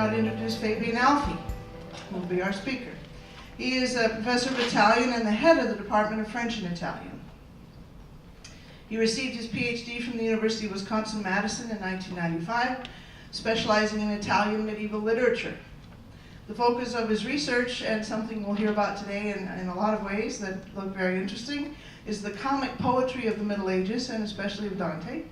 now to introduce Fabian Alfie, who will be our speaker. He is a professor of Italian and the head of the Department of French and Italian. He received his PhD from the University of Wisconsin-Madison in 1995, specializing in Italian medieval literature. The focus of his research, and something we'll hear about today in a lot of ways that look very interesting, is the comic poetry of the Middle Ages, and especially of Dante.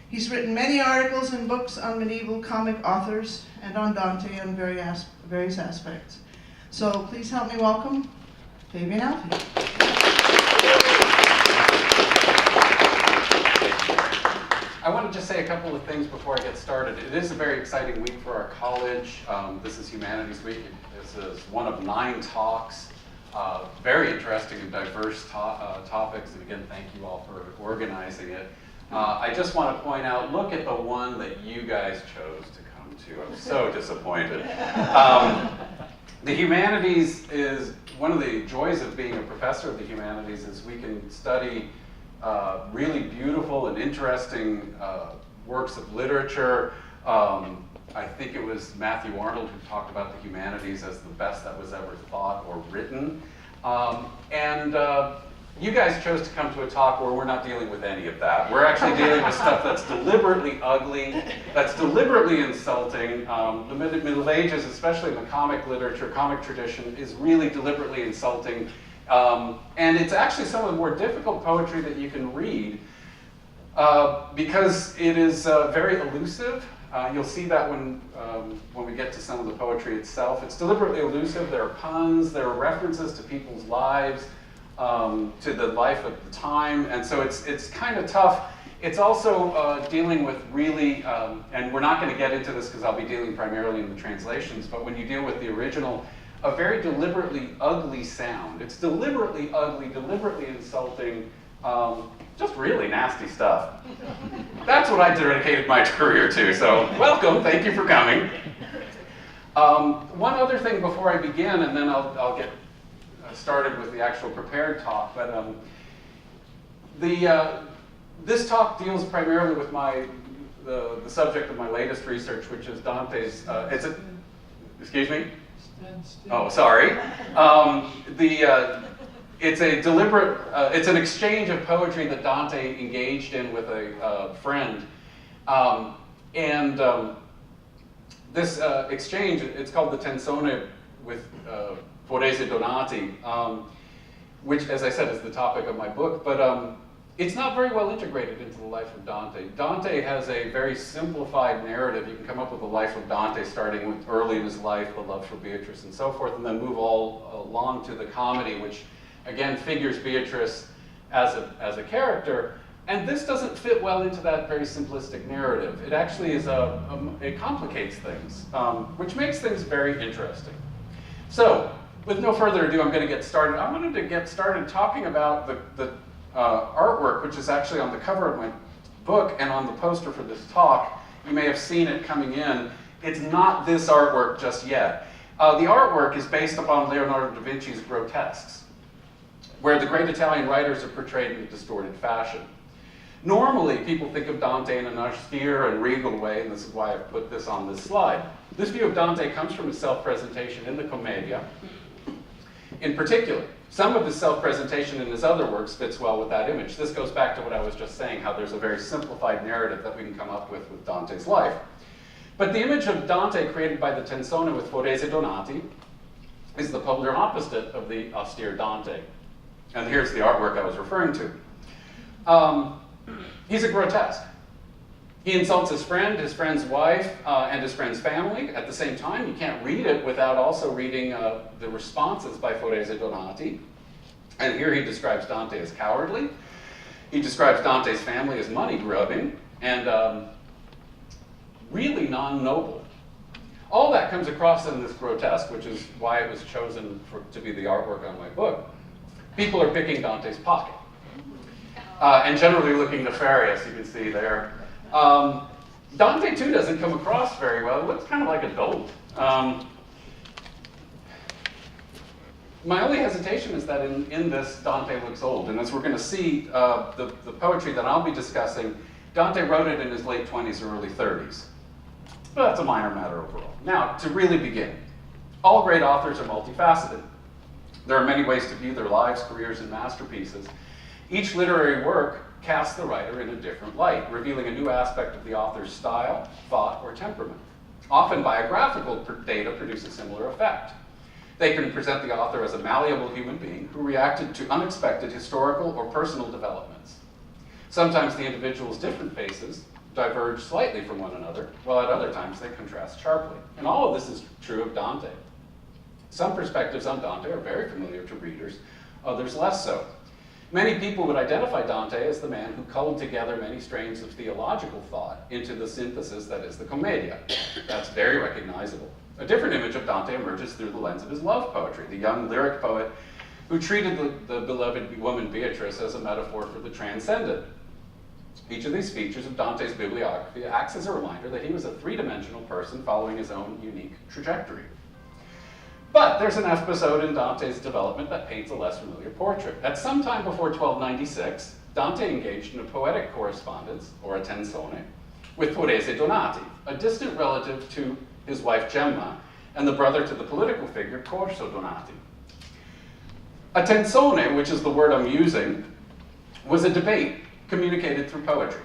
He's written many articles and books on medieval comic authors and on Dante on various aspects. So please help me welcome Fabian Alfie. I want to just say a couple of things before I get started. It is a very exciting week for our college. This is Humanities Week. This is one of 9 talks. Very interesting and diverse topics. And again, thank you all for organizing it. I just want to point out, look at the one that you guys chose to come to. I'm so disappointed. The Humanities is, one of the joys of being a professor of the Humanities is we can study really beautiful and interesting works of literature. I think it was Matthew Arnold who talked about the Humanities as the best that was ever thought or written. You guys chose to come to a talk where we're not dealing with any of that. We're actually dealing with stuff that's deliberately ugly, that's deliberately insulting. The Middle Ages, especially in the comic literature, comic tradition, is really deliberately insulting. And it's actually some of the more difficult poetry that you can read because it is very elusive. You'll see that when we get to some of the poetry itself. It's deliberately elusive. There are puns, there are references to people's lives, to the life of the time, and so it's kind of tough. It's also dealing with really, and we're not going to get into this because I'll be dealing primarily in the translations, but when you deal with the original, a very deliberately ugly sound. It's deliberately ugly, deliberately insulting, just really nasty stuff. That's what I dedicated my career to, so welcome, thank you for coming. One other thing before I begin, and then I'll get started with the actual prepared talk, but this talk deals primarily with the subject of my latest research, which is Dante's, excuse me? Oh, sorry. It's a deliberate, it's an exchange of poetry that Dante engaged in with a friend. This exchange, it's called the Tensone with Forese Donati, which, as I said, is the topic of my book, but it's not very well integrated into the life of Dante. Dante has a very simplified narrative. You can come up with the life of Dante starting with early in his life, the love for Beatrice and so forth, and then move all along to the comedy, which again figures Beatrice as a character. And this doesn't fit well into that very simplistic narrative. It actually is it complicates things, which makes things very interesting. So, with no further ado, I'm going to get started. I wanted to get started talking about the artwork, which is actually on the cover of my book and on the poster for this talk. You may have seen it coming in. It's not this artwork just yet. The artwork is based upon Leonardo da Vinci's grotesques, where the great Italian writers are portrayed in a distorted fashion. Normally, people think of Dante in an austere and regal way, and this is why I've put this on this slide. This view of Dante comes from his self-presentation in the Commedia. In particular, some of his self-presentation in his other works fits well with that image. This goes back to what I was just saying, how there's a very simplified narrative that we can come up with Dante's life. But the image of Dante created by the Tensone with Forese Donati is the polar opposite of the austere Dante. And here's the artwork I was referring to. He's a grotesque. He insults his friend's wife, and his friend's family. At the same time, you can't read it without also reading the responses by Forese Donati. And here he describes Dante as cowardly. He describes Dante's family as money-grubbing and really non-noble. All that comes across in this grotesque, which is why it was chosen to be the artwork on my book. People are picking Dante's pocket, and generally looking nefarious, you can see there. Dante, too, doesn't come across very well. He looks kind of like a dolt. My only hesitation is that in this, Dante looks old. And as we're going to see, the poetry that I'll be discussing, Dante wrote it in his late 20s or early 30s. but that's a minor matter overall. Now, to really begin, all great authors are multifaceted. There are many ways to view their lives, careers, and masterpieces. Each literary work casts the writer in a different light, revealing a new aspect of the author's style, thought, or temperament. Often biographical data produce a similar effect. They can present the author as a malleable human being who reacted to unexpected historical or personal developments. Sometimes the individual's different faces diverge slightly from one another, while at other times they contrast sharply. And all of this is true of Dante. Some perspectives on Dante are very familiar to readers, others less so. Many people would identify Dante as the man who culled together many strains of theological thought into the synthesis that is the Commedia. That's very recognizable. A different image of Dante emerges through the lens of his love poetry, the young lyric poet who treated the beloved woman Beatrice as a metaphor for the transcendent. Each of these features of Dante's bibliography acts as a reminder that he was a three-dimensional person following his own unique trajectory. But there's an episode in Dante's development that paints a less familiar portrait. At some time before 1296, Dante engaged in a poetic correspondence, or a tensone, with Forese Donati, a distant relative to his wife Gemma, and the brother to the political figure Corso Donati. A tensone, which is the word I'm using, was a debate communicated through poetry.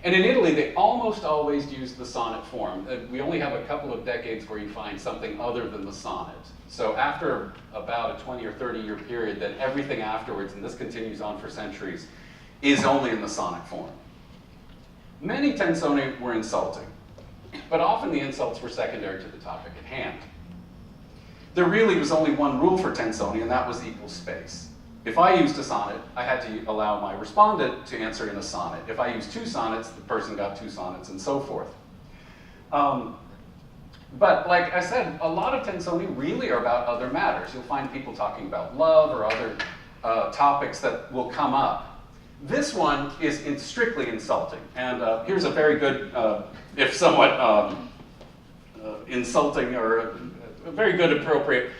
And in Italy, they almost always used the sonnet form. We only have a couple of decades where you find something other than the sonnet. So after about a 20 or 30-year period, then everything afterwards, and this continues on for centuries, is only in the sonnet form. Many tensone were insulting, but often the insults were secondary to the topic at hand. There really was only one rule for tensone, and that was equal space. If I used a sonnet, I had to allow my respondent to answer in a sonnet. If I used two sonnets, the person got two sonnets, and so forth. But like I said, a lot of tensone really are about other matters. You'll find people talking about love or other topics that will come up. This one is strictly insulting. And here's a very good, if somewhat insulting or a very good appropriate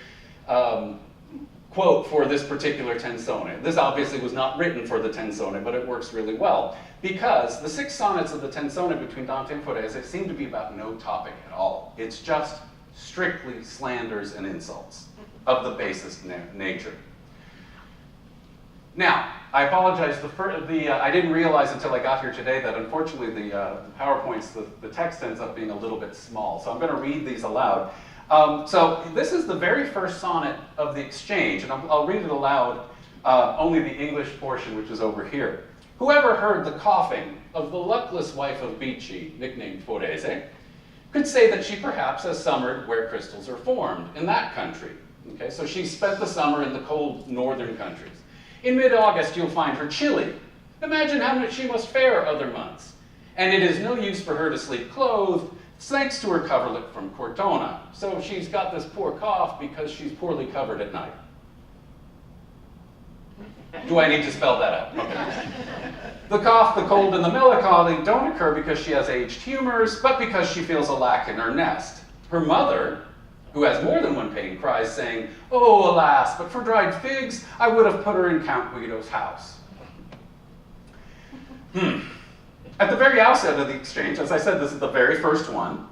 quote for this particular tensone. This obviously was not written for the tensone, but it works really well because the 6 sonnets of the tensone between Dante and Forese seem to be about no topic at all. It's just strictly slanders and insults of the basest nature. Now, I apologize, I didn't realize until I got here today that unfortunately the PowerPoints, the text ends up being a little bit small, so I'm going to read these aloud. So this is the very first sonnet of the exchange, and I'll read it aloud, only the English portion, which is over here. Whoever heard the coughing of the luckless wife of Bici, nicknamed Forese, could say that she perhaps has summered where crystals are formed, in that country. Okay, so she spent the summer in the cold northern countries. In mid-August, you'll find her chilly. Imagine how much she must fare other months. And it is no use for her to sleep clothed, thanks to her coverlet from Cortona. So she's got this poor cough because she's poorly covered at night. Do I need to spell that out? Okay. The cough, the cold, and the melancholy don't occur because she has aged humors, but because she feels a lack in her nest. Her mother, who has more than one pain, cries, saying, "Oh, alas, but for dried figs, I would have put her in Count Guido's house." At the very outset of the exchange, as I said, this is the very first one,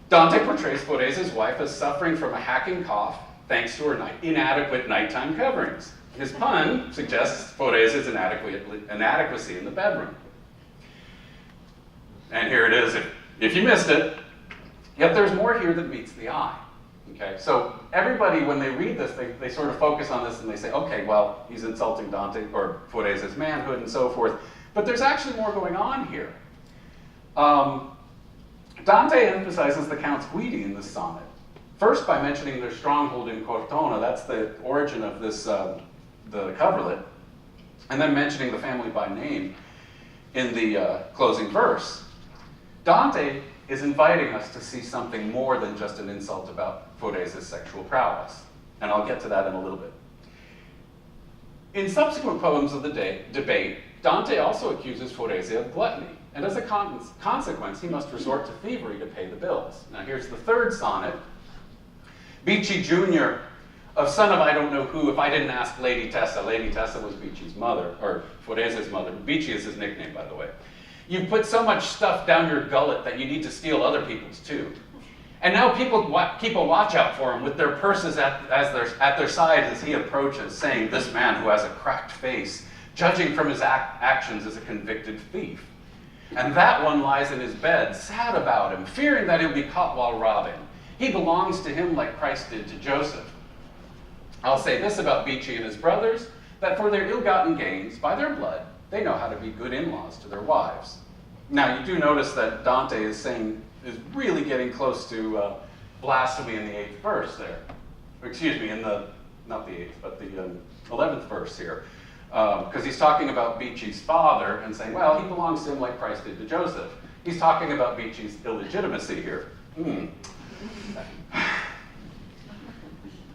Dante portrays Forese's wife as suffering from a hacking cough thanks to her inadequate nighttime coverings. His pun suggests Forese's inadequacy in the bedroom. And here it is, if you missed it. Yet there's more here that meets the eye. Okay, so everybody, when they read this, they sort of focus on this and they say, okay, well, he's insulting Dante or Forese's manhood and so forth. But there's actually more going on here. Dante emphasizes the Counts Guidi in this sonnet. First, by mentioning their stronghold in Cortona, that's the origin of this, the coverlet, and then mentioning the family by name in the closing verse. Dante is inviting us to see something more than just an insult about Forese's sexual prowess, and I'll get to that in a little bit. In subsequent poems of the debate, Dante also accuses Forese of gluttony, and as a consequence, he must resort to thievery to pay the bills. Now here's the third sonnet. Bici Jr., of son of I don't know who, if I didn't ask Lady Tessa. Lady Tessa was Bici's mother, or Forese's mother. Bici is his nickname, by the way. You've put so much stuff down your gullet that you need to steal other people's too. And now people keep a watch out for him with their purses at their side as he approaches, saying, "This man who has a cracked face, judging from his actions, is a convicted thief. And that one lies in his bed, sad about him, fearing that he'll be caught while robbing. He belongs to him like Christ did to Joseph. I'll say this about Beachy and his brothers, that for their ill-gotten gains, by their blood, they know how to be good in-laws to their wives." Now, you do notice that Dante is really getting close to blasphemy in the 8th verse there. Excuse me, not the 8th, but the 11th verse here. Because he's talking about Beachy's father and saying, well, he belongs to him like Christ did to Joseph. He's talking about Beachy's illegitimacy here.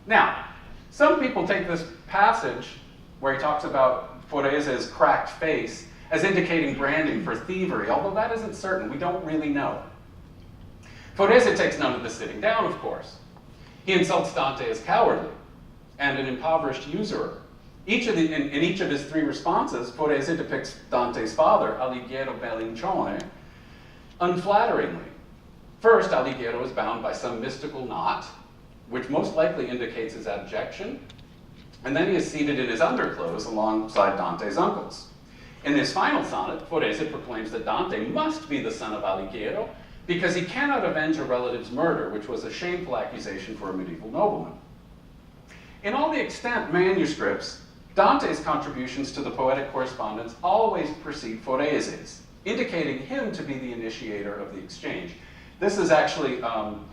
Now, some people take this passage where he talks about Forese's cracked face as indicating branding for thievery, although that isn't certain. We don't really know. Forese takes none of the sitting down, of course. He insults Dante as cowardly and an impoverished usurer. In each of his 3 responses, Forese depicts Dante's father, Alighiero Bellincione, unflatteringly. First, Alighiero is bound by some mystical knot, which most likely indicates his abjection, and then he is seated in his underclothes alongside Dante's uncles. In his final sonnet, Forese proclaims that Dante must be the son of Alighiero because he cannot avenge a relative's murder, which was a shameful accusation for a medieval nobleman. In all the extant manuscripts, Dante's contributions to the poetic correspondence always precede Forese's, indicating him to be the initiator of the exchange. This is actually an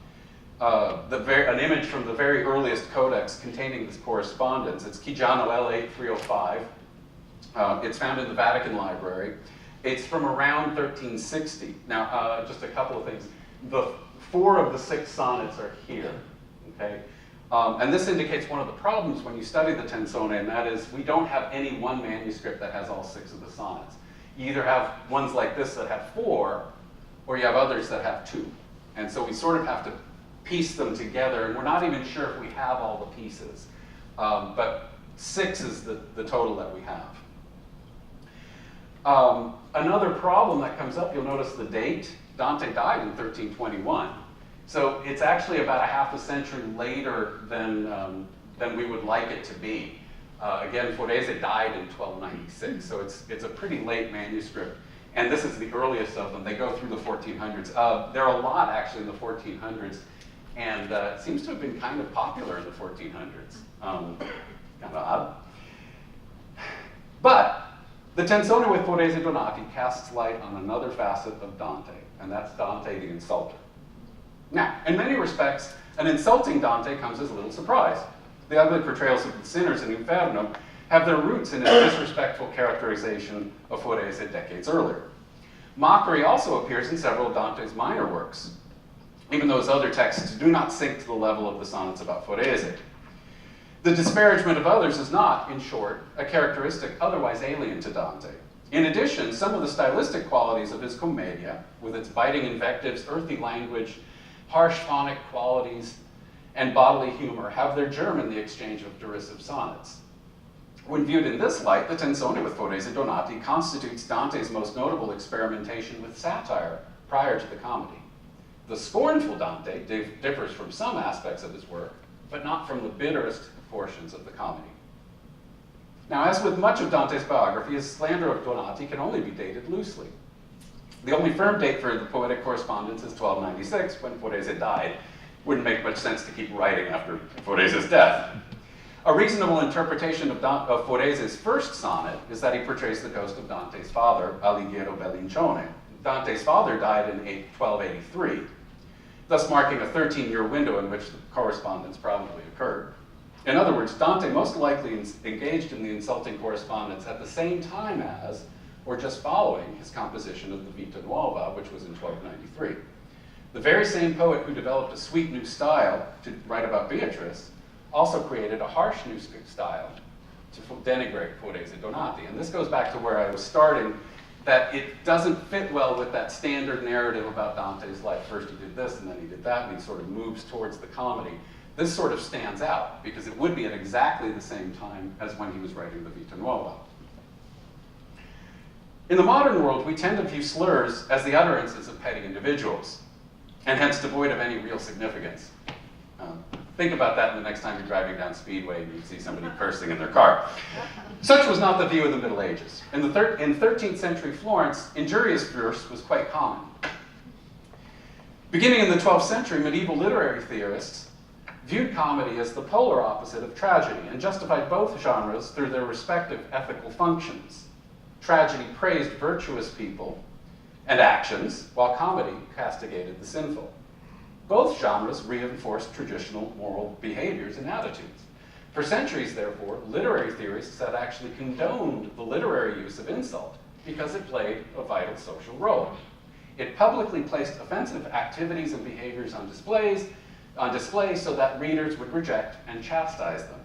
image from the very earliest codex containing this correspondence. It's Chigiano L8305. It's found in the Vatican Library. It's from around 1360. Now, just a couple of things. The 4 of the 6 sonnets are here, okay? And this indicates one of the problems when you study the Tensone, and that is we don't have any one manuscript that has all 6 of the sonnets. You either have ones like this that have 4, or you have others that have 2. And so we sort of have to piece them together, and we're not even sure if we have all the pieces. But 6 is the total that we have. Another problem that comes up, you'll notice the date. Dante died in 1321. So it's actually about a half a century later than we would like it to be. Again, Forese died in 1296, so it's a pretty late manuscript. And this is the earliest of them. They go through the 1400s. There are a lot, actually, in the 1400s. And it seems to have been kind of popular in the 1400s. Kind of odd. But the Tensone with Forese Donati casts light on another facet of Dante, and that's Dante the insulter. Now, in many respects, an insulting Dante comes as a little surprise. The ugly portrayals of the sinners in Inferno have their roots in his disrespectful characterization of Forese decades earlier. Mockery also appears in several of Dante's minor works, even though his other texts do not sink to the level of the sonnets about Forese. The disparagement of others is not, in short, a characteristic otherwise alien to Dante. In addition, some of the stylistic qualities of his Commedia, with its biting invectives, earthy language, harsh phonic qualities, and bodily humor, have their germ in the exchange of derisive sonnets. When viewed in this light, the Tensone with Forese Donati constitutes Dante's most notable experimentation with satire prior to the comedy. The scornful Dante differs from some aspects of his work, but not from the bitterest portions of the comedy. Now, as with much of Dante's biography, his slander of Donati can only be dated loosely. The only firm date for the poetic correspondence is 1296, when Forese died. Wouldn't make much sense to keep writing after Forese's death. A reasonable interpretation of Forese's first sonnet is that he portrays the ghost of Dante's father, Alighiero Bellincione. Dante's father died in 1283, thus marking a 13-year window in which the correspondence probably occurred. In other words, Dante most likely engaged in the insulting correspondence at the same time as, or just following, his composition of the Vita Nuova, which was in 1293. The very same poet who developed a sweet new style to write about Beatrice also created a harsh new style to denigrate Forese Donati. And this goes back to where I was starting, that it doesn't fit well with that standard narrative about Dante's life. First he did this, and then he did that, and he sort of moves towards the comedy. This sort of stands out, because it would be at exactly the same time as when he was writing the Vita Nuova. In the modern world, we tend to view slurs as the utterances of petty individuals, and hence devoid of any real significance. Think about that the next time you're driving down Speedway and you see somebody cursing in their car. Such was not the view of the Middle Ages. In 13th century Florence, injurious verse was quite common. Beginning in the 12th century, medieval literary theorists viewed comedy as the polar opposite of tragedy and justified both genres through their respective ethical functions. Tragedy praised virtuous people and actions, while comedy castigated the sinful. Both genres reinforced traditional moral behaviors and attitudes. For centuries, therefore, literary theorists had actually condoned the literary use of insult because it played a vital social role. It publicly placed offensive activities and behaviors on display so that readers would reject and chastise them.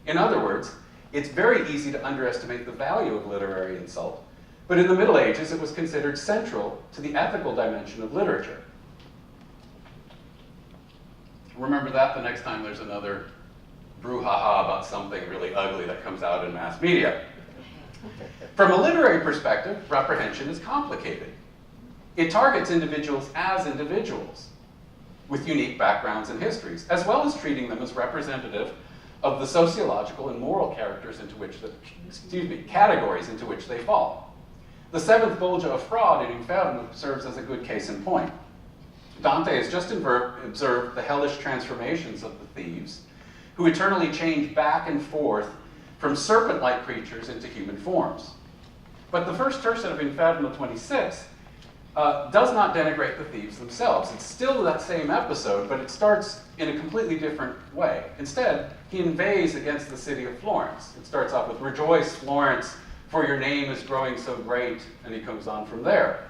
In other words, it's very easy to underestimate the value of literary insult, but in the Middle Ages it was considered central to the ethical dimension of literature. Remember that the next time there's another brouhaha about something really ugly that comes out in mass media. From a literary perspective, reprehension is complicated. It targets individuals as individuals with unique backgrounds and histories, as well as treating them as representative of the sociological and moral characters into which categories into which they fall. The seventh Bolgia of fraud in Inferno serves as a good case in point. Dante has just observed the hellish transformations of the thieves, who eternally change back and forth from serpent-like creatures into human forms. But the first tercet of Inferno 26 does not denigrate the thieves themselves. It's still that same episode, but it starts in a completely different way. Instead, he inveighs against the city of Florence. It starts off with, "Rejoice, Florence, for your name is growing so great," and he comes on from there.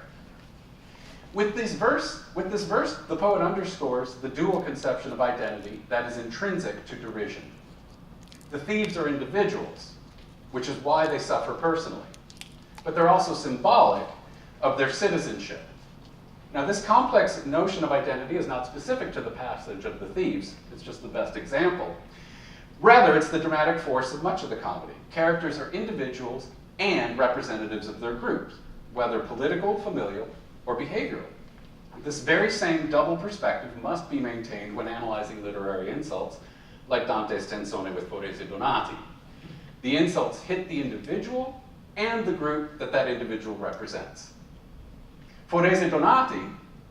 With this verse, the poet underscores the dual conception of identity that is intrinsic to derision. The thieves are individuals, which is why they suffer personally, but they're also symbolic of their citizenship. Now, this complex notion of identity is not specific to the passage of the thieves. It's just the best example. Rather, it's the dramatic force of much of the comedy. Characters are individuals and representatives of their groups, whether political, familial, or behavioral. This very same double perspective must be maintained when analyzing literary insults, like Dante's Tenzone with Forese Donati. The insults hit the individual and the group that individual represents. Forese Donati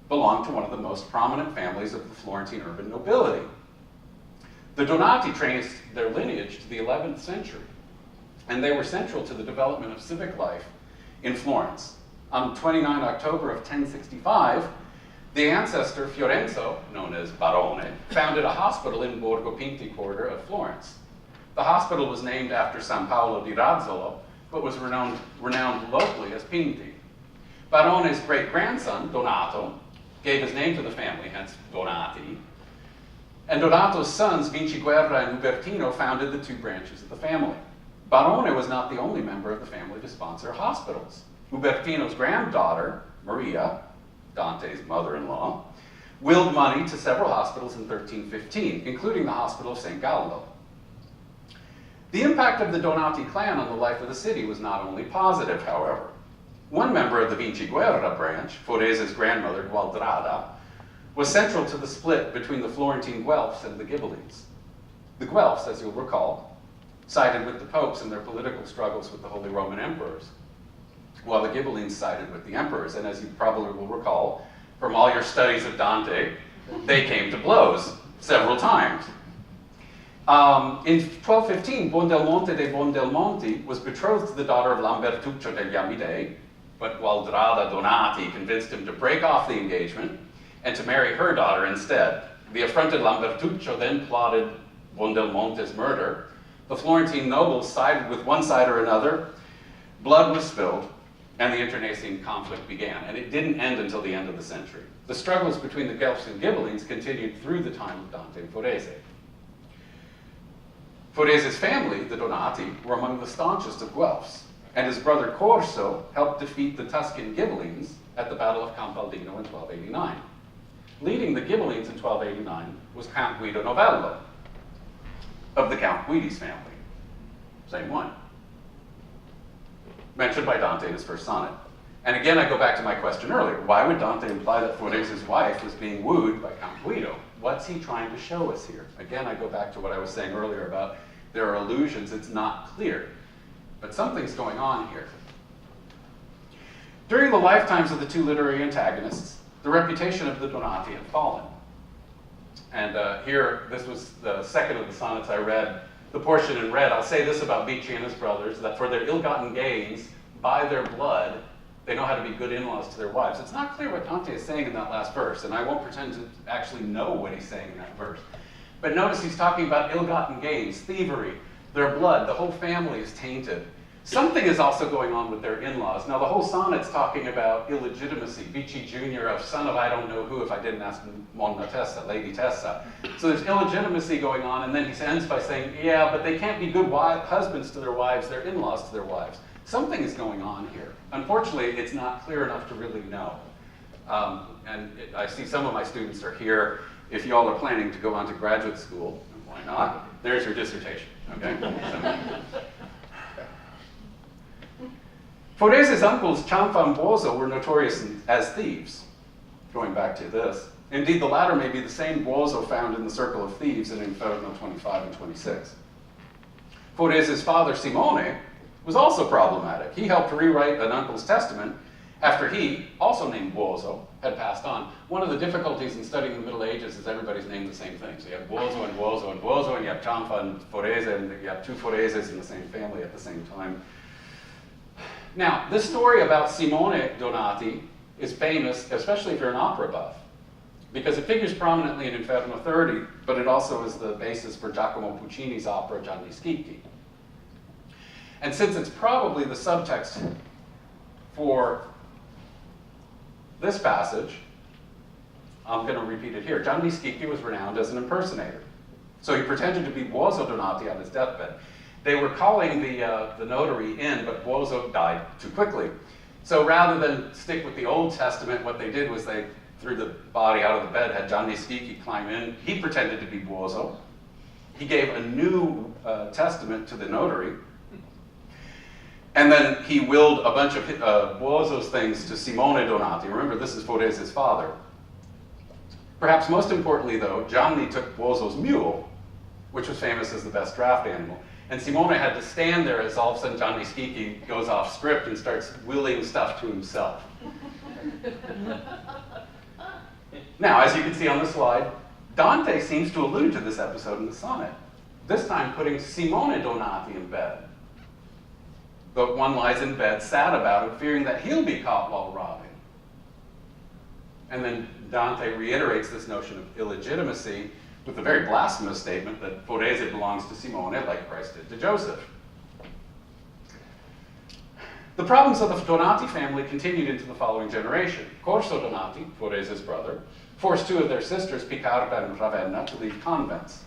belonged to one of the most prominent families of the Florentine urban nobility. The Donati traced their lineage to the 11th century, and they were central to the development of civic life in Florence. On 29 October of 1065, the ancestor Fiorenzo, known as Barone, founded a hospital in Borgo Pinti quarter of Florence. The hospital was named after San Paolo di Razzolo, but was renowned locally as Pinti. Barone's great-grandson, Donato, gave his name to the family, hence Donati, and Donato's sons, Vinciguerra and Ubertino, founded the two branches of the family. Barone was not the only member of the family to sponsor hospitals. Ubertino's granddaughter, Maria, Dante's mother-in-law, willed money to several hospitals in 1315, including the Hospital of St. Gallo. The impact of the Donati clan on the life of the city was not only positive, however. One member of the Vinciguerra branch, Forese's grandmother, Gualdrada, was central to the split between the Florentine Guelphs and the Ghibellines. The Guelphs, as you'll recall, sided with the popes in their political struggles with the Holy Roman emperors, while the Ghibellines sided with the emperors. And as you probably will recall from all your studies of Dante, they came to blows several times. In 1215, Buondelmonte de Buondelmonti was betrothed to the daughter of Lambertuccio degli Amidei, but Gualdrada Donati convinced him to break off the engagement and to marry her daughter instead. The affronted Lambertuccio then plotted Buondelmonte's murder. The Florentine nobles sided with one side or another, blood was spilled, and the internecine conflict began. And it didn't end until the end of the century. The struggles between the Guelphs and Ghibellines continued through the time of Dante and Forese. Forese's family, the Donati, were among the staunchest of Guelphs, and his brother Corso helped defeat the Tuscan Ghibellines at the Battle of Campaldino in 1289. Leading the Ghibellines in 1289 was Count Guido Novello, of the Count Guidi's family. Same one. Mentioned by Dante in his first sonnet. And again, I go back to my question earlier. Why would Dante imply that Forese's wife was being wooed by Count Guido? What's he trying to show us here? Again, I go back to what I was saying earlier about there are allusions, it's not clear. But something's going on here. During the lifetimes of the two literary antagonists, the reputation of the Donati had fallen. And here, this was the second of the sonnets I read, the portion in red. I'll say this about Beachy and his brothers, that for their ill-gotten gains, by their blood, they know how to be good in-laws to their wives. It's not clear what Dante is saying in that last verse, and I won't pretend to actually know what he's saying in that verse. But notice he's talking about ill-gotten gains, thievery, their blood, the whole family is tainted. Something is also going on with their in-laws. Now, the whole sonnet's talking about illegitimacy. Beachy Jr., a son of I don't know who, if I didn't ask Monna Tessa, Lady Tessa. So there's illegitimacy going on, and then he ends by saying, yeah, but they can't be good husbands to their wives, they're in-laws to their wives. Something is going on here. Unfortunately, it's not clear enough to really know. I see some of my students are here. If y'all are planning to go on to graduate school, why not? There's your dissertation, okay? Forese's uncles, Cianfa and Buoso, were notorious as thieves, going back to this. Indeed, the latter may be the same Buoso found in the Circle of Thieves in Inferno 25 and 26. Forese's father, Simone, was also problematic. He helped rewrite an uncle's testament after he, also named Buoso, had passed on. One of the difficulties in studying the Middle Ages is everybody's named the same thing. So you have Buoso and Buoso and Buoso, and you have Cianfa and Forese, and you have two Foreses in the same family at the same time. Now, this story about Simone Donati is famous, especially if you're an opera buff, because it figures prominently in Inferno 30, but it also is the basis for Giacomo Puccini's opera Gianni Schicchi. And since it's probably the subtext for this passage, I'm going to repeat it here. Gianni Schicchi was renowned as an impersonator. So he pretended to be Buoso Donati on his deathbed. They were calling the notary in, but Buoso died too quickly. So rather than stick with the Old Testament, what they did was they threw the body out of the bed, had Gianni Schicchi climb in. He pretended to be Buoso. He gave a new testament to the notary. And then he willed a bunch of Buoso's things to Simone Donati. Remember, this is Forese's father. Perhaps most importantly, though, Gianni took Buoso's mule, which was famous as the best draft animal. And Simone had to stand there as all of a sudden Gianni Schicchi goes off script and starts willing stuff to himself. Now, as you can see on the slide, Dante seems to allude to this episode in the sonnet, this time putting Simone Donati in bed. But one lies in bed, sad about it, fearing that he'll be caught while robbing. And then Dante reiterates this notion of illegitimacy with the very blasphemous statement that Forese belongs to Simone, like Christ did to Joseph. The problems of the Donati family continued into the following generation. Corso Donati, Forese's brother, forced two of their sisters, Picarda and Ravenna, to leave convents.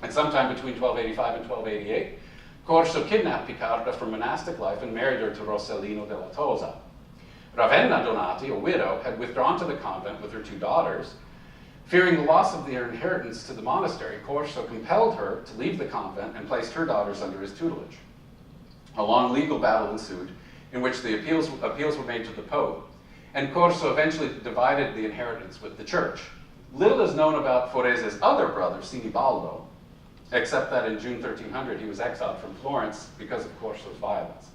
And sometime between 1285 and 1288, Corso kidnapped Picarda from monastic life and married her to Rossellino della Tosa. Ravenna Donati, a widow, had withdrawn to the convent with her two daughters. Fearing the loss of their inheritance to the monastery, Corso compelled her to leave the convent and placed her daughters under his tutelage. A long legal battle ensued, in which the appeals were made to the Pope, and Corso eventually divided the inheritance with the church. Little is known about Forese's other brother, Sinibaldo, except that in June 1300 he was exiled from Florence because of Corso's violence.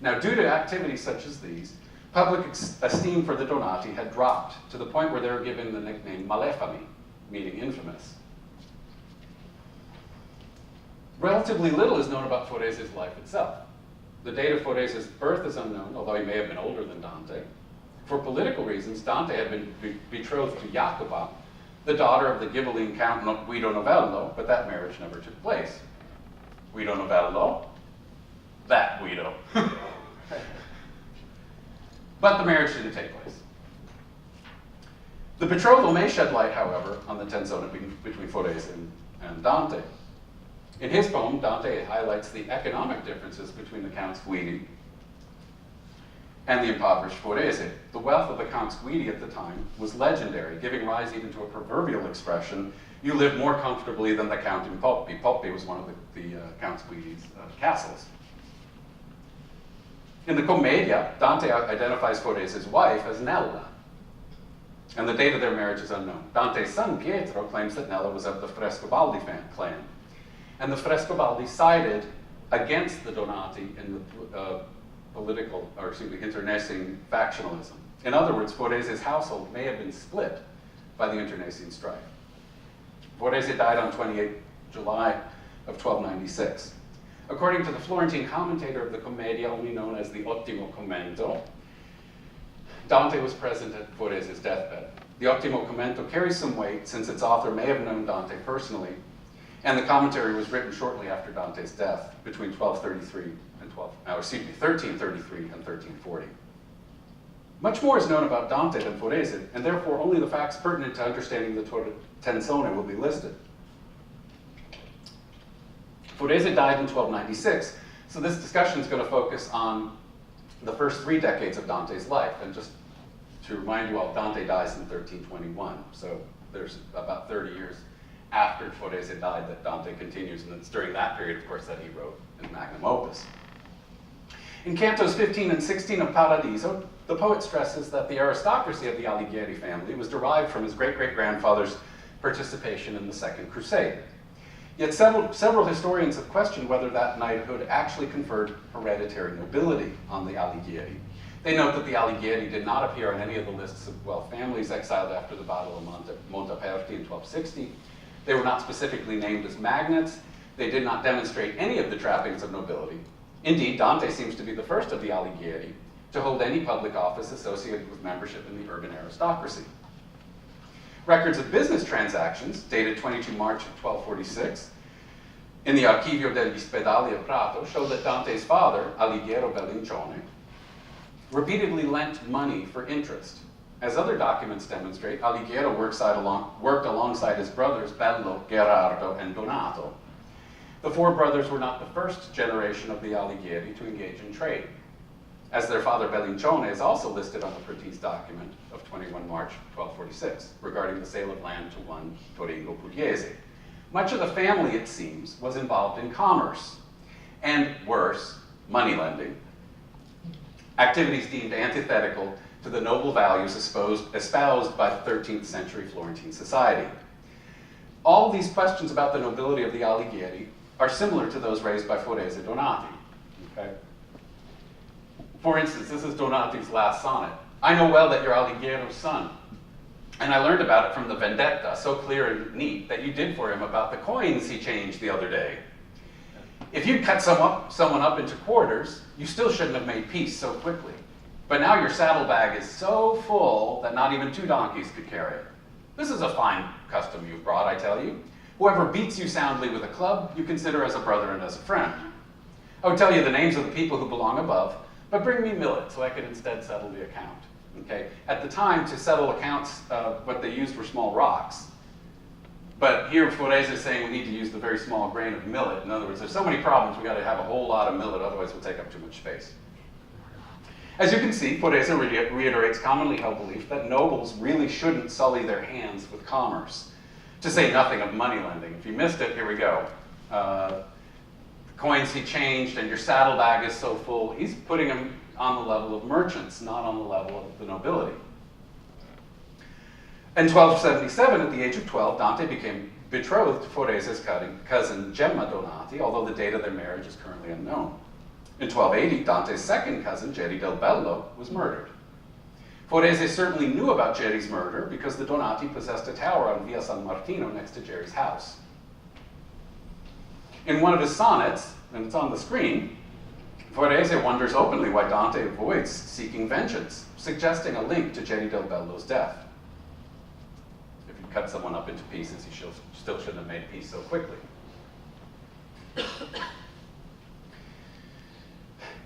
Now, due to activities such as these, public esteem for the Donati had dropped to the point where they were given the nickname Malefami, meaning infamous. Relatively little is known about Forese's life itself. The date of Forese's birth is unknown, although he may have been older than Dante. For political reasons, Dante had been betrothed to Jacoba, the daughter of the Ghibelline Count Guido Novello, but that marriage never took place. Guido Novello, that Guido. But the marriage didn't take place. The betrothal may shed light, however, on the tensione between Forese and Dante. In his poem, Dante highlights the economic differences between the Counts Guidi and the impoverished Forese. The wealth of the Counts Guidi at the time was legendary, giving rise even to a proverbial expression, you live more comfortably than the Count in Poppi. Poppi was one of the Counts Guidi's castles. In the Commedia, Dante identifies Forese's wife as Nella, and the date of their marriage is unknown. Dante's son, Pietro, claims that Nella was of the Frescobaldi clan, and the Frescobaldi sided against the Donati in the internecine factionalism. In other words, Forese's household may have been split by the internecine strife. Forese died on 28 July of 1296. According to the Florentine commentator of the Commedia, only known as the Ottimo Commento, Dante was present at Forese's deathbed. The Ottimo Commento carries some weight since its author may have known Dante personally, and the commentary was written shortly after Dante's death, between 1333 and 1340. Much more is known about Dante than Forese, and therefore only the facts pertinent to understanding the Tensone will be listed. Forese died in 1296, so this discussion is going to focus on the first 3 decades of Dante's life. And just to remind you all, Dante dies in 1321, so there's about 30 years after Forese died that Dante continues, and it's during that period, of course, that he wrote his magnum opus. In cantos 15 and 16 of Paradiso, the poet stresses that the aristocracy of the Alighieri family was derived from his great-great-grandfather's participation in the Second Crusade. Yet several historians have questioned whether that knighthood actually conferred hereditary nobility on the Alighieri. They note that the Alighieri did not appear on any of the lists of families exiled after the Battle of Montaperti in 1260. They were not specifically named as magnates. They did not demonstrate any of the trappings of nobility. Indeed, Dante seems to be the first of the Alighieri to hold any public office associated with membership in the urban aristocracy. Records of business transactions, dated 22 March of 1246, in the Archivio degli Spedali of Prato, show that Dante's father, Alighiero Bellincione, repeatedly lent money for interest. As other documents demonstrate, Alighiero worked alongside his brothers Bello, Gherardo, and Donato. The 4 brothers were not the first generation of the Alighieri to engage in trade, as their father Bellincione is also listed on the Pertese document of 21 March 1246 regarding the sale of land to one Toringo Pugliese. Much of the family, it seems, was involved in commerce, and worse, money lending, activities deemed antithetical to the noble values espoused by the 13th century Florentine society. All these questions about the nobility of the Alighieri are similar to those raised by Forese Donati. Okay? For instance, this is Donati's last sonnet. I know well that you're Alighiero's son, and I learned about it from the vendetta, so clear and neat, that you did for him about the coins he changed the other day. If you'd cut someone up into quarters, you still shouldn't have made peace so quickly. But now your saddlebag is so full that not even 2 donkeys could carry it. This is a fine custom you've brought, I tell you. Whoever beats you soundly with a club, you consider as a brother and as a friend. I would tell you the names of the people who belong above, but bring me millet so I could instead settle the account. Okay? At the time, to settle accounts, what they used were small rocks. But here Forese is saying we need to use the very small grain of millet. In other words, there's so many problems, we got to have a whole lot of millet, otherwise we'll take up too much space. As you can see, Forese reiterates commonly held belief that nobles really shouldn't sully their hands with commerce, to say nothing of money lending. If you missed it, here we go. The coins he changed and your saddlebag is so full, he's putting them on the level of merchants, not on the level of the nobility. In 1277, at the age of 12, Dante became betrothed to Forese's cousin Gemma Donati, although the date of their marriage is currently unknown. In 1280, Dante's second cousin, Geri del Bello, was murdered. Forese certainly knew about Geri's murder because the Donati possessed a tower on Via San Martino next to Geri's house. In one of his sonnets, and it's on the screen, Forese wonders openly why Dante avoids seeking vengeance, suggesting a link to Geri del Bello's death. If you cut someone up into pieces, you still shouldn't have made peace so quickly.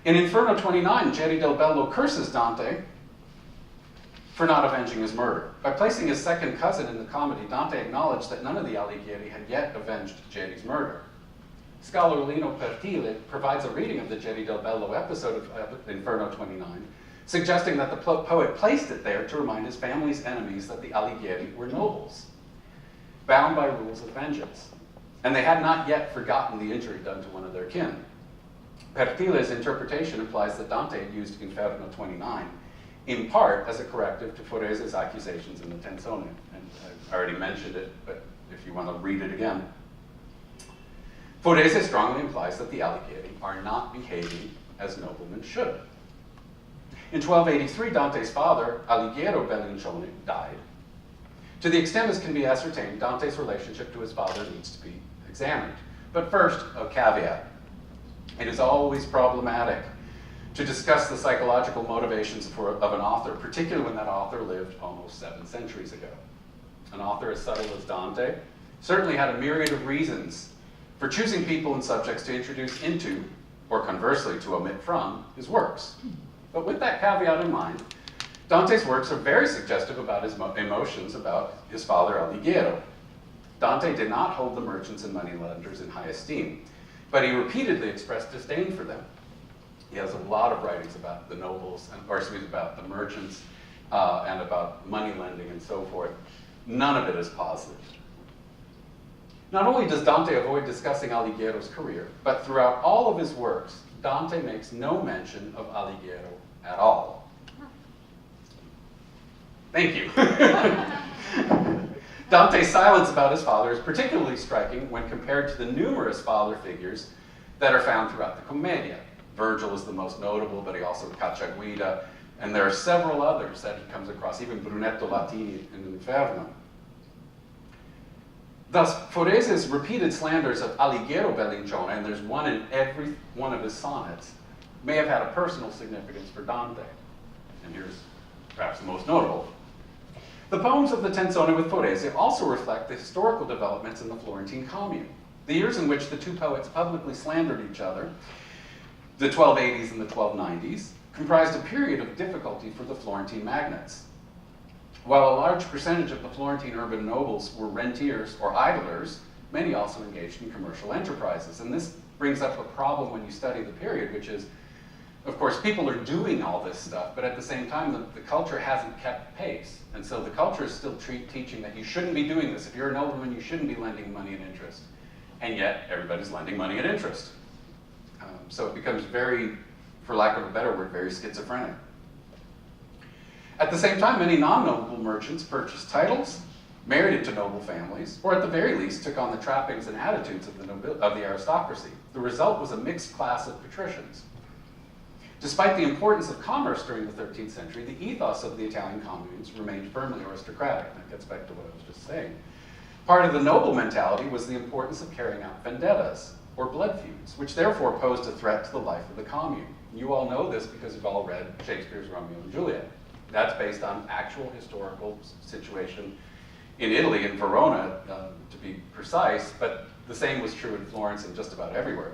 In Inferno 29, Geri del Bello curses Dante for not avenging his murder. By placing his second cousin in the comedy, Dante acknowledged that none of the Alighieri had yet avenged Geri's murder. Scholar Lino Pertile provides a reading of the Geri del Bello episode of Inferno 29, suggesting that the poet placed it there to remind his family's enemies that the Alighieri were nobles, bound by rules of vengeance, and they had not yet forgotten the injury done to one of their kin. Pertile's interpretation implies that Dante used Inferno 29, in part as a corrective to Forese's accusations in the Tenzone. And I already mentioned it, but if you want to read it again. Forese strongly implies that the Alighieri are not behaving as noblemen should. In 1283, Dante's father, Alighiero Bellincione, died. To the extent as can be ascertained, Dante's relationship to his father needs to be examined. But first, a caveat. It is always problematic to discuss the psychological motivations of an author, particularly when that author lived almost 7 centuries ago. An author as subtle as Dante certainly had a myriad of reasons for choosing people and subjects to introduce into, or conversely to omit from, his works. But with that caveat in mind, Dante's works are very suggestive about his emotions about his father Alighiero. Dante did not hold the merchants and moneylenders in high esteem, but he repeatedly expressed disdain for them. He has a lot of writings about the nobles, or excuse me, about the merchants, and about money lending and so forth. None of it is positive. Not only does Dante avoid discussing Alighiero's career, but throughout all of his works, Dante makes no mention of Alighiero at all. Thank you. Dante's silence about his father is particularly striking when compared to the numerous father figures that are found throughout the Commedia. Virgil is the most notable, but he also Cacciaguida, and there are several others that he comes across, even Brunetto Latini in Inferno. Thus, Forese's repeated slanders of Alighiero Bellincione, and there's one in every one of his sonnets, may have had a personal significance for Dante. And here's perhaps the most notable. The poems of the Tenzone with Forese also reflect the historical developments in the Florentine Commune, the years in which the two poets publicly slandered each other. The 1280s and the 1290s comprised a period of difficulty for the Florentine magnates. While a large percentage of the Florentine urban nobles were rentiers or idlers, many also engaged in commercial enterprises. And this brings up a problem when you study the period, which is, of course, people are doing all this stuff, but at the same time, the culture hasn't kept pace. And so the culture is still teaching that you shouldn't be doing this. If you're a nobleman, you shouldn't be lending money and interest. And yet, everybody's lending money and interest. So it becomes very, for lack of a better word, very schizophrenic. At the same time, many non-noble merchants purchased titles, married into noble families, or at the very least took on the trappings and attitudes of the aristocracy. The result was a mixed class of patricians. Despite the importance of commerce during the 13th century, the ethos of the Italian communes remained firmly aristocratic. That gets back to what I was just saying. Part of the noble mentality was the importance of carrying out vendettas, or blood feuds, which therefore posed a threat to the life of the commune. You all know this because you've all read Shakespeare's Romeo and Juliet. That's based on actual historical situation in Italy, in Verona, to be precise, but the same was true in Florence and just about everywhere.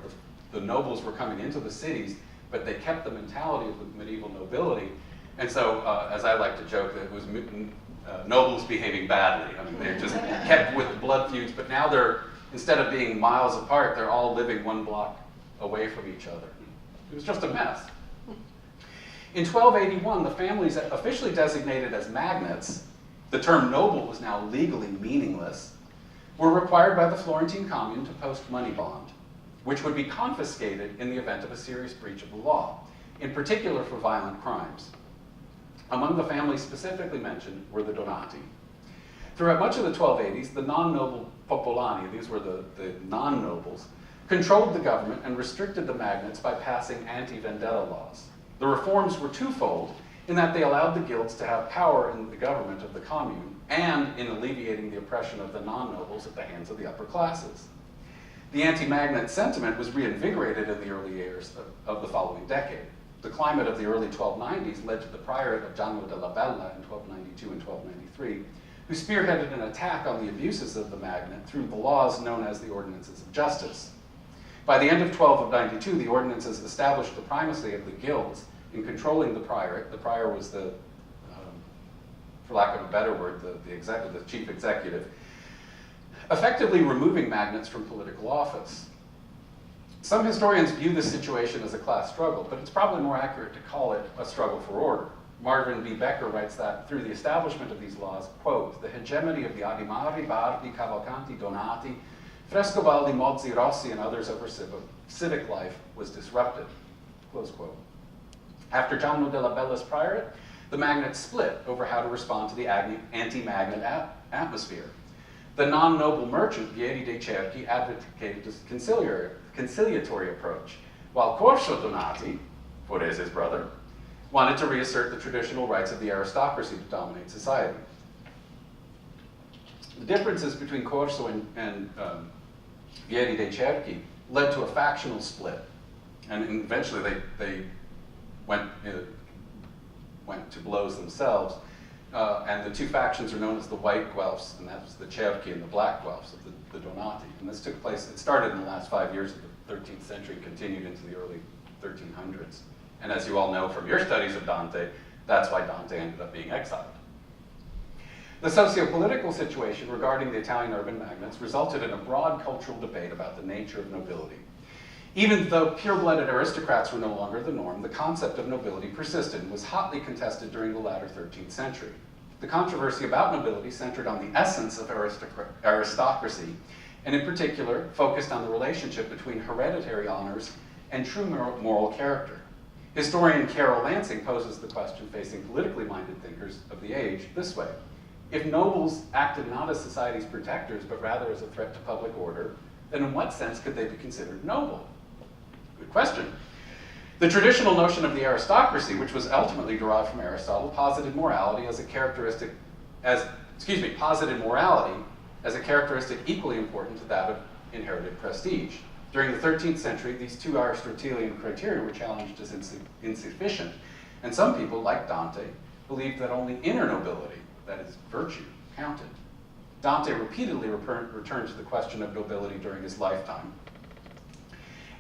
The nobles were coming into the cities, but they kept the mentality of the medieval nobility, and so, as I like to joke, that it was nobles behaving badly. I mean, they just kept with the blood feuds, but now they're, instead of being miles apart, they're all living 1 block away from each other. It was just a mess. In 1281, the families officially designated as magnates, the term noble was now legally meaningless, were required by the Florentine commune to post money bond, which would be confiscated in the event of a serious breach of the law, in particular for violent crimes. Among the families specifically mentioned were the Donati. Throughout much of the 1280s, the non-noble popolani, these were the non-nobles, controlled the government and restricted the magnates by passing anti-vendetta laws. The reforms were twofold in that they allowed the guilds to have power in the government of the commune and in alleviating the oppression of the non-nobles at the hands of the upper classes. The anti-magnate sentiment was reinvigorated in the early years of the following decade. The climate of the early 1290s led to the priorate of Gianno della Bella in 1292 and 1293, who spearheaded an attack on the abuses of the magnate through the laws known as the Ordinances of Justice. By the end of 1292, the ordinances established the primacy of the guilds in controlling the priorate. The prior was the, for lack of a better word, the chief executive, effectively removing magnates from political office. Some historians view this situation as a class struggle, but it's probably more accurate to call it a struggle for order. Marvin B. Becker writes that through the establishment of these laws, quote, the hegemony of the Adimari, Bardi, Cavalcanti, Donati Frescobaldi, Mozzi, Rossi, and others over civic life was disrupted, close quote. After Giacomo della Bella's priorate, the magnates split over how to respond to the anti-magnet atmosphere. The non-noble merchant, Vieri dei Cerchi, advocated this conciliatory approach, while Corso Donati, Forese's brother, wanted to reassert the traditional rights of the aristocracy to dominate society. The differences between Corso and Vieri dei Cerchi led to a factional split, and eventually they went to blows themselves, and the two factions are known as the White Guelphs, and that's the Cerchi, and the Black Guelphs of the Donati. And this took place, it started in the last 5 years of the 13th century, continued into the early 1300s. And as you all know from your studies of Dante, that's why Dante ended up being exiled. The socio-political situation regarding the Italian urban magnates resulted in a broad cultural debate about the nature of nobility. Even though pure-blooded aristocrats were no longer the norm, the concept of nobility persisted and was hotly contested during the latter 13th century. The controversy about nobility centered on the essence of aristocracy, and in particular, focused on the relationship between hereditary honors and true moral character. Historian Carol Lansing poses the question facing politically minded thinkers of the age this way. If nobles acted not as society's protectors, but rather as a threat to public order, then in what sense could they be considered noble? Good question. The traditional notion of the aristocracy, which was ultimately derived from Aristotle, posited morality as a characteristic equally important to that of inherited prestige. During the 13th century, these two Aristotelian criteria were challenged as insufficient, and some people, like Dante, believed that only inner nobility, that is, virtue, counted. Dante repeatedly returned to the question of nobility during his lifetime,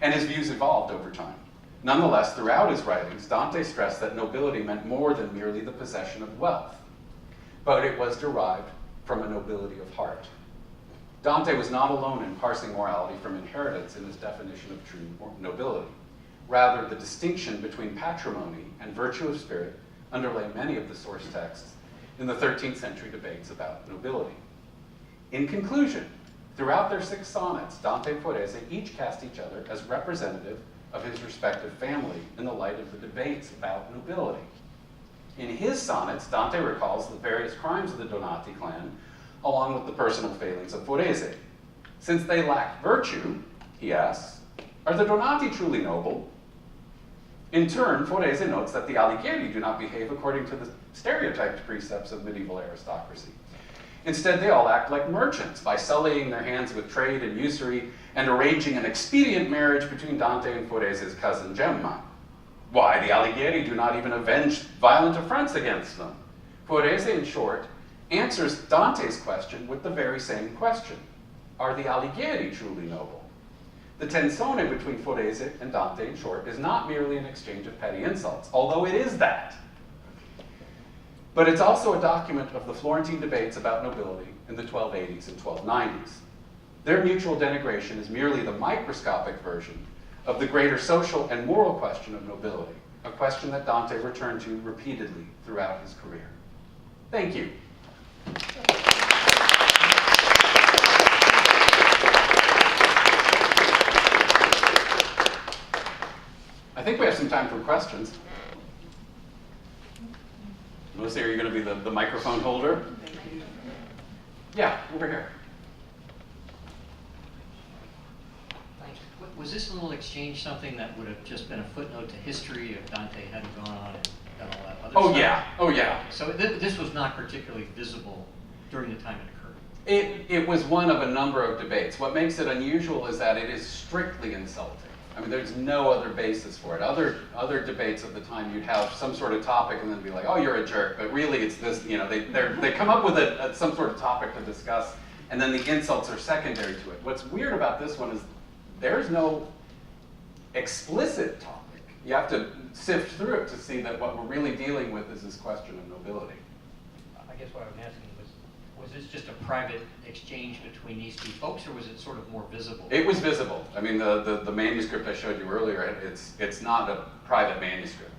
and his views evolved over time. Nonetheless, throughout his writings, Dante stressed that nobility meant more than merely the possession of wealth, but it was derived from a nobility of heart. Dante was not alone in parsing morality from inheritance in his definition of true nobility. Rather, the distinction between patrimony and virtue of spirit underlay many of the source texts in the 13th century debates about nobility. In conclusion, throughout their 6 sonnets, Dante and Forese each cast each other as representative of his respective family in the light of the debates about nobility. In his sonnets, Dante recalls the various crimes of the Donati clan, along with the personal failings of Forese. Since they lack virtue, he asks, are the Donati truly noble? In turn, Forese notes that the Alighieri do not behave according to the stereotyped precepts of medieval aristocracy. Instead, they all act like merchants by sullying their hands with trade and usury and arranging an expedient marriage between Dante and Forese's cousin Gemma. Why, the Alighieri do not even avenge violent affronts against them. Forese, in short, answers Dante's question with the very same question. Are the Alighieri truly noble? The tensone between Forese and Dante, in short, is not merely an exchange of petty insults, although it is that. But it's also a document of the Florentine debates about nobility in the 1280s and 1290s. Their mutual denigration is merely the microscopic version of the greater social and moral question of nobility, a question that Dante returned to repeatedly throughout his career. Thank you. I think we have some time for questions. Lucy, are you going to be the microphone holder? Yeah, over here. Thanks. Was this little exchange something that would have just been a footnote to history if Dante hadn't gone on and done all that other stuff? Oh yeah. So this was not particularly visible during the time it occurred? It was one of a number of debates. What makes it unusual is that it is strictly insulting. I mean, there's no other basis for it. Other debates of the time, you'd have some sort of topic and then be like, oh, you're a jerk, but really it's this, you know, they come up with some sort of topic to discuss, and then the insults are secondary to it. What's weird about this one is there's no explicit topic. You have to sift through it to see that what we're really dealing with is this question of nobility. I guess what I'm asking was this just a private exchange between these two folks, or was it sort of more visible? It was visible. I mean, the manuscript I showed you earlier, it's not a private manuscript.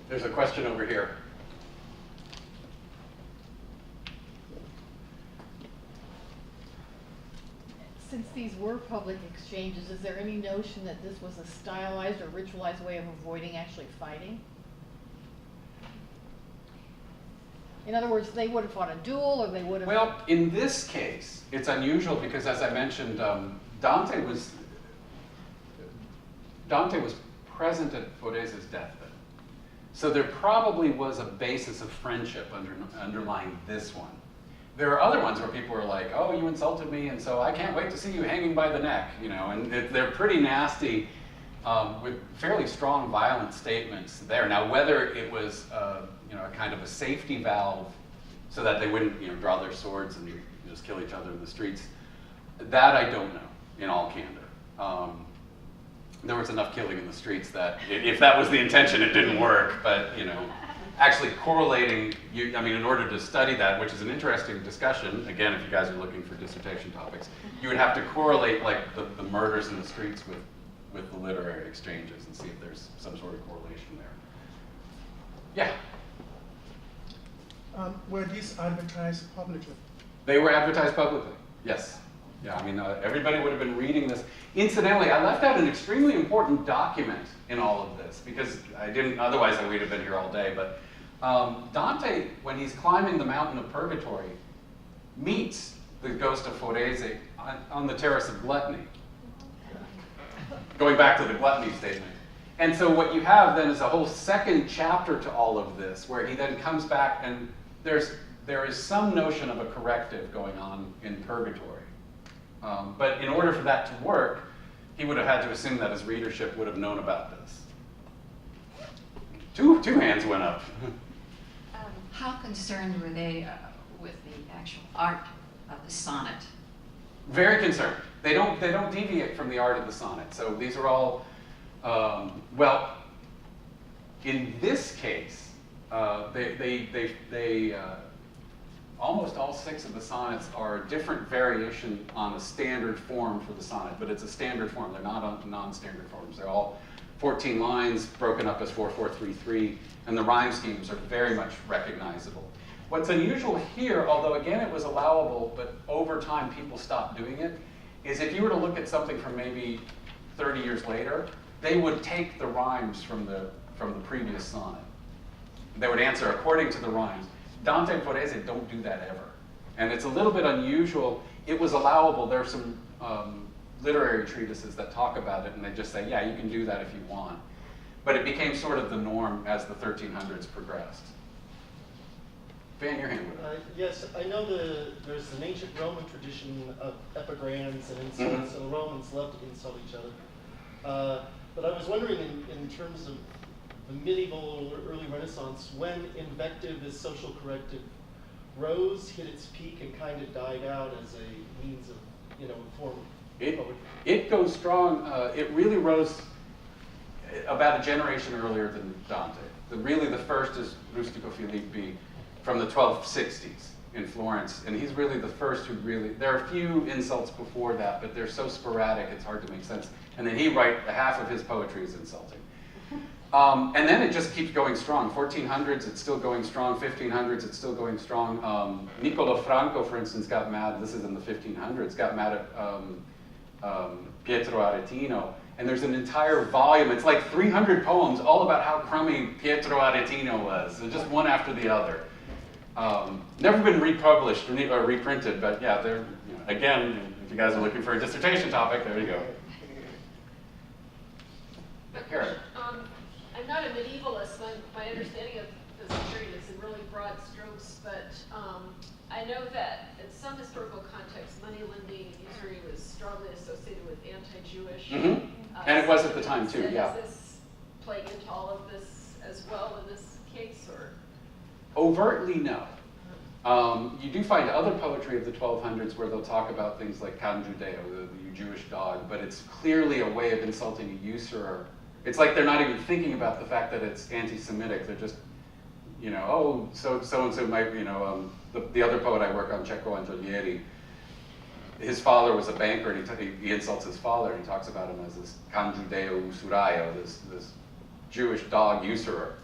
There's a question over here. Since these were public exchanges, is there any notion that this was a stylized or ritualized way of avoiding actually fighting? In other words, they would have fought a duel, or they would have... Well, in this case, it's unusual because, as I mentioned, Dante was present at Forese's deathbed. So there probably was a basis of friendship underlying this one. There are other ones where people are like, oh, you insulted me, and so I can't wait to see you hanging by the neck, you know, and they're pretty nasty with fairly strong violent statements there. Now, whether it was, you know, a kind of a safety valve so that they wouldn't, you know, draw their swords and just kill each other in the streets, that I don't know, in all candor. There was enough killing in the streets that if that was the intention, it didn't work, but, you know, actually correlating, I mean, in order to study that, which is an interesting discussion, again, if you guys are looking for dissertation topics, you would have to correlate, like, the murders in the streets with the literary exchanges and see if there's some sort of correlation there. Yeah? Were these advertised publicly? They were advertised publicly, yes. Yeah, I mean, everybody would have been reading this. Incidentally, I left out an extremely important document in all of this because I didn't, otherwise I would have been here all day, but Dante, when he's climbing the mountain of Purgatory, meets the ghost of Forese on the terrace of Gluttony. Going back to the gluttony statement. And so what you have then is a whole second chapter to all of this, where he then comes back and there is some notion of a corrective going on in Purgatory. But in order for that to work, he would have had to assume that his readership would have known about this. Two hands went up. How concerned were they with the actual art of the sonnet? Very concerned. They don't deviate from the art of the sonnet. So these are all, well, in this case, almost all 6 of the sonnets are a different variation on a standard form for the sonnet, but it's a standard form. They're not on non-standard forms. They're all 14 lines broken up as 4-4-3-3, and the rhyme schemes are very much recognizable. What's unusual here, although again it was allowable, but over time people stopped doing it, is if you were to look at something from maybe 30 years later, they would take the rhymes from the previous sonnet. They would answer according to the rhymes. Dante and Forese don't do that ever. And it's a little bit unusual. It was allowable. There are some literary treatises that talk about it, and they just say, yeah, you can do that if you want. But it became sort of the norm as the 1300s progressed. Van, your hand went up. Yes, I know there's an ancient Roman tradition of epigrams and insults, and the Romans loved to insult each other. But I was wondering, in terms of the medieval or early Renaissance, when invective as social corrective rose, hit its peak, and kind of died out as a means of, you know, form of poetry. It goes strong. It really rose about a generation earlier than Dante. Really, the first is Rustico Filippi from the 1260s in Florence, and he's really the first who really, there are a few insults before that, but they're so sporadic it's hard to make sense. And then half of his poetry is insulting. And then it just keeps going strong. 1400s, it's still going strong. 1500s, it's still going strong. Niccolo Franco, for instance, got mad, this is in the 1500s, got mad at Pietro Aretino. And there's an entire volume, it's like 300 poems, all about how crummy Pietro Aretino was, just one after the other. Never been republished or reprinted, but yeah, they're, you know, again, if you guys are looking for a dissertation topic, there you go. Karen. I'm not a medievalist. My understanding of this period is in really broad strokes, but I know that in some historical contexts, money lending usury was strongly associated with anti-Jewish. And it was at the time too, yeah. Does this play into all of this as well in this case, or? Overtly, no. You do find other poetry of the 1200s where they'll talk about things like Can Judeo, the Jewish dog, but it's clearly a way of insulting a usurer. It's like they're not even thinking about the fact that it's anti-Semitic. They're just, you know, oh, so-and-so might, you know, the other poet I work on, Cecco Angelieri, his father was a banker, and he insults his father, and he talks about him as this Can Judeo usuraio, this Jewish dog usurer.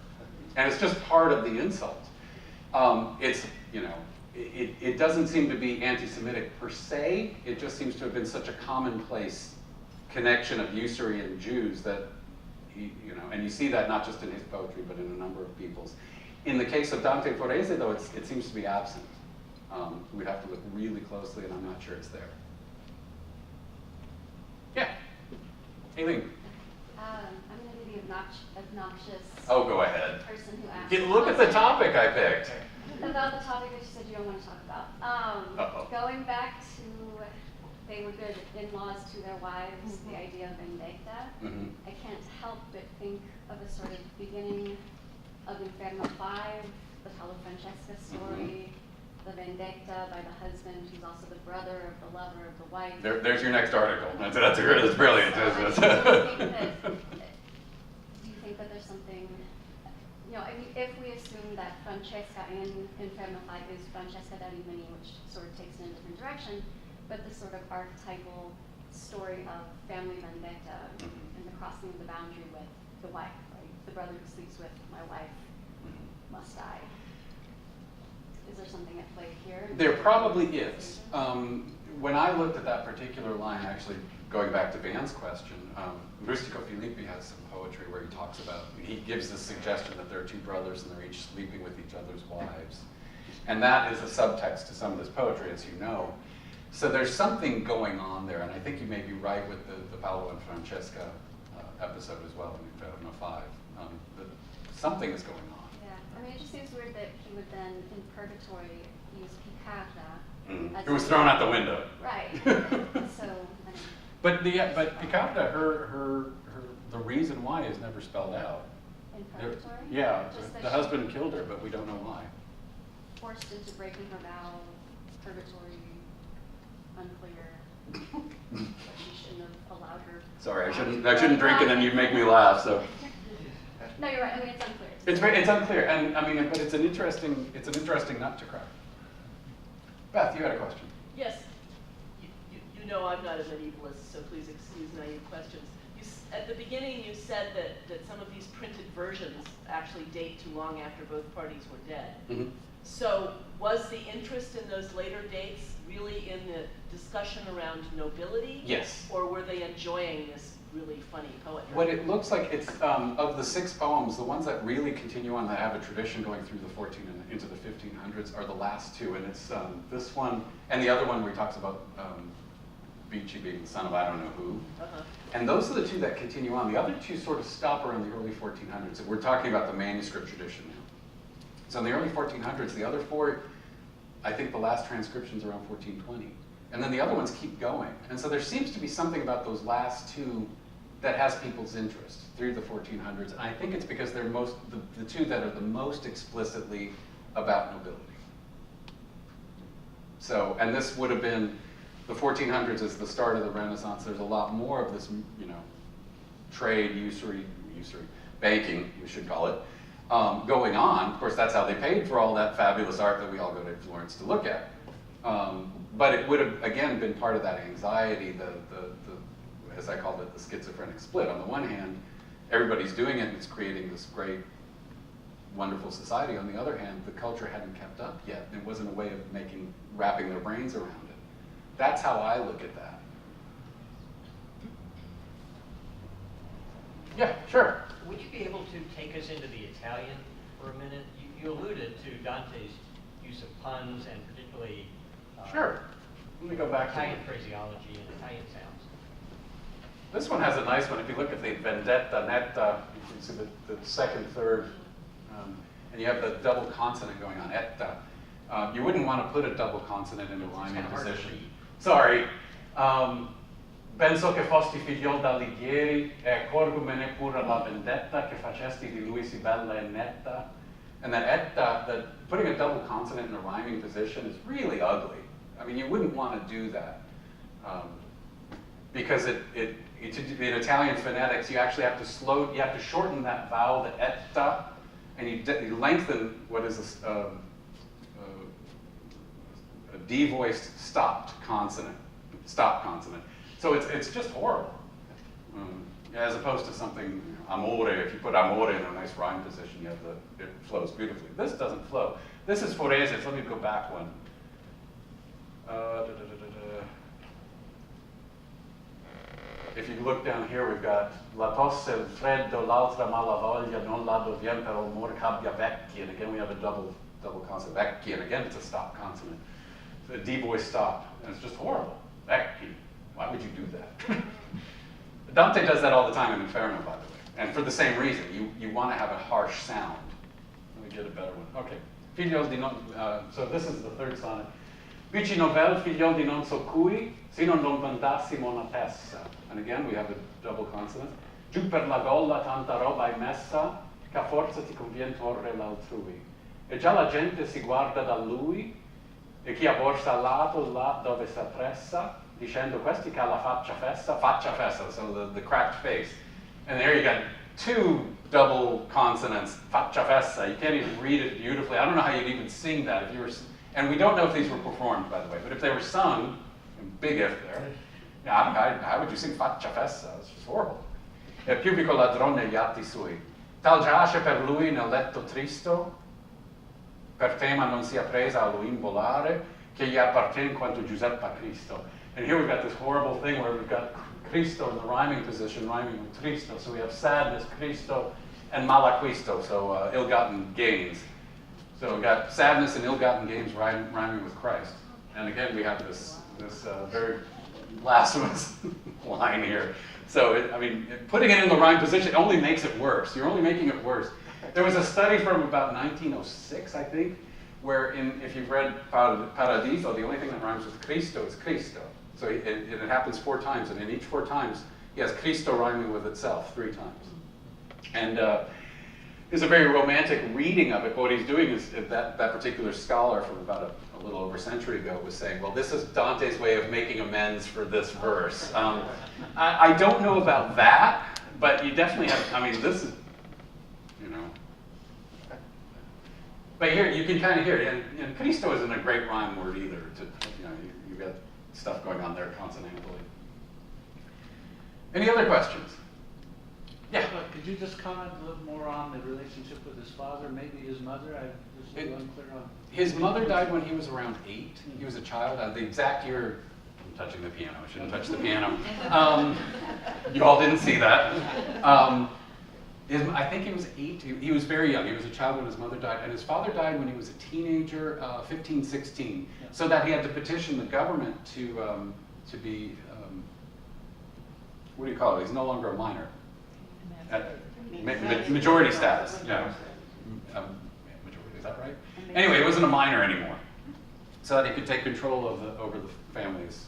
And it's just part of the insult. It's, you know, it doesn't seem to be anti-Semitic per se. It just seems to have been such a commonplace connection of usury and Jews that, and you see that not just in his poetry, but in a number of people's. In the case of Dante Forese, though, it seems to be absent. We'd have to look really closely, and I'm not sure it's there. Yeah. Aileen. I'm going to be the obnoxious Oh, go ahead. person who asked. Look at the topic I picked. About the topic that you said you don't want to talk about. Uh-oh. Going back to, they were good in-laws to their wives, the idea of vendetta. Mm-hmm. I can't help but think of a sort of beginning of Inferno 5, the Paolo Francesca story, the vendetta by the husband, who's also the brother of the lover of the wife. There's your next article. That's brilliant. Do you think that there's something, I mean, if we assume that Francesca in Inferno 5 is Francesca da Rimini, which sort of takes it in a different direction, but this sort of archetypal story of family vendetta and the crossing of the boundary with the wife, right? The brother who sleeps with my wife must die. Is there something at play here? There probably is. When I looked at that particular line, actually going back to Van's question, Rustico Filippi has some poetry where he gives the suggestion that there are two brothers and they're each sleeping with each other's wives. And that is a subtext to some of this poetry, as you know. So there's something going on there, and I think you may be right with the Paolo and Francesca episode as well in Inferno 5. That something is going on. Yeah, I mean, it just seems weird that he would then, in Purgatory, use Picarda. Who was thrown out the window. Right. So, I mean, But Picarda, the reason why is never spelled out. in Purgatory? Yeah, Just that the she- husband killed her, but we don't know why. Forced into breaking her vow, Purgatory, unclear. But she shouldn't have allowed her. Sorry, I shouldn't drink and then you make me laugh. So No, you're right. I mean, it's unclear. it's unclear, and I mean, but it's an interesting nut to crack. Beth, you had a question. Yes. You know I'm not a medievalist, so please excuse naive questions. At the beginning, you said that some of these printed versions actually date to long after both parties were dead. Mm-hmm. So was the interest in those later dates really in the discussion around nobility? Yes. Or were they enjoying this really funny poetry? What it looks like, it's of the 6 poems, the ones that really continue on, that have a tradition going through the 14 and into the 1500s, are the last 2, and it's this one and the other one where he talks about Beachy being the son of I don't know who. And those are the 2 that continue on. The other 2 sort of stop around the early 1400s. We're talking about the manuscript tradition now. So in the early 1400s, the other 4, I think the last transcription's around 1420. And then the other ones keep going. And so there seems to be something about those last 2 that has people's interest through the 1400s. And I think it's because they're the 2 that are the most explicitly about nobility. So, and this would have been, the 1400s is the start of the Renaissance. There's a lot more of this, trade, usury, banking, we should call it, going on. Of course, that's how they paid for all that fabulous art that we all go to Florence to look at. But it would have, again, been part of that anxiety, as I called it, the schizophrenic split. On the one hand, everybody's doing it and it's creating this great, wonderful society. On the other hand, the culture hadn't kept up yet. It wasn't a way of wrapping their brains around it. That's how I look at that. Yeah, sure. Would you be able to take us into the Italian for a minute? You alluded to Dante's use of puns and particularly Sure. Let me go back to Italian phraseology and Italian sounds. this one has a nice one. If you look at the vendetta, netta, you can see the second, third, and you have the double consonant going on, etta. You wouldn't want to put a double consonant in a rhyming kind of hard to position. read. Sorry. Penso che fosti figliol d'Alighieri e accorgumene pure la vendetta che facesti di lui si bella e netta. And then etta, putting a double consonant in a rhyming position is really ugly. I mean, you wouldn't want to do that. Because in Italian phonetics, you actually have to shorten that vowel, the etta, and you lengthen what is a devoiced stop consonant. So it's just horrible. As opposed to something, amore, if you put amore in a nice rhyme position, it flows beautifully. This doesn't flow. This is Forese, so let me go back one. If you look down here, we've got la tosse, il freddo, l'altra malavoglia, non la dovien per amor cabbia vecchi, and again we have a double consonant, vecchi, and again it's a stop consonant. It's a D voice stop, and it's just horrible. Vecchi. Why would you do that? Dante does that all the time in Inferno, by the way, and for the same reason. You want to have a harsh sound. Let me get a better one. Okay. Figlio di non, so this is the third sonnet. Vici novel figlio di non so cui, si non vantassimo una tessa. And again, we have a double consonant. Giù per la golla tanta roba è messa, che a forza ti convien torre l'altrui. E già la gente si guarda da lui, e chi ha borsa al lato, là dove s'appressa, dicendo questi che ha la faccia fessa, so the cracked face. And there you got two double consonants, faccia fessa. You can't even read it beautifully. I don't know how you'd even sing that if you were, and we don't know if these were performed, by the way, but if they were sung, big if there, yeah, I don't know, how would you sing faccia fessa? It's just horrible. E più piccolo ladrone gli atti sui. Tal giace per lui nel letto tristo, per tema non sia presa a lui imbolare, che gli appartien quanto Giuseppe a Cristo. And here we've got this horrible thing where we've got Cristo in the rhyming position, rhyming with Cristo. So we have sadness, Cristo, and malaquisto, so ill-gotten gains. So we've got sadness and ill-gotten gains rhyming with Christ. And again, we have this very blasphemous line here. So, I mean, putting it in the rhyme position only makes it worse. You're only making it worse. There was a study from about 1906, I think, where if you've read Paradiso, the only thing that rhymes with Cristo is Cristo. So it happens 4 times, and in each 4 times, he has Cristo rhyming with itself 3 times. And it's a very romantic reading of it. But what he's doing is that particular scholar from about a little over a century ago was saying, well, this is Dante's way of making amends for this verse. I don't know about that, but you definitely have, I mean, this is, you know. But here, you can kind of hear it. And Cristo isn't a great rhyme word either. You know, you've got stuff going on there consonantally. Any other questions? Yeah. Could you just comment a little more on the relationship with his father, maybe his mother? I was a little unclear on. His mother died when he was around 8. He was a child. The exact year, I'm touching the piano. I shouldn't touch the piano. You all didn't see that. I think he was 8. He was very young. He was a child when his mother died. And his father died when he was a teenager, 15, 16. Yeah. So that he had to petition the government to be, what do you call it? He's no longer a minor. Majority status, yeah. Majority, is that right? Anyway, he wasn't a minor anymore. So that he could take control over the family's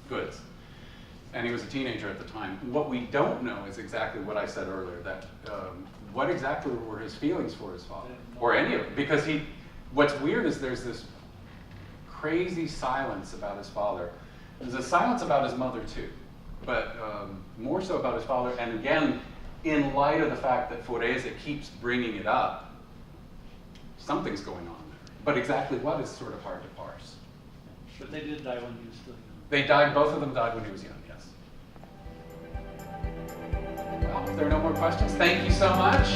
goods. And he was a teenager at the time. What we don't know is exactly what I said earlier, that what exactly were his feelings for his father, or any of it. Because what's weird is there's this crazy silence about his father. There's a silence about his mother too, but more so about his father. And again, in light of the fact that Forese keeps bringing it up, something's going on there. But exactly what is sort of hard to parse. But they did die when he was still young. They died, both of them died when he was young, yes. Well, if there are no more questions, thank you so much.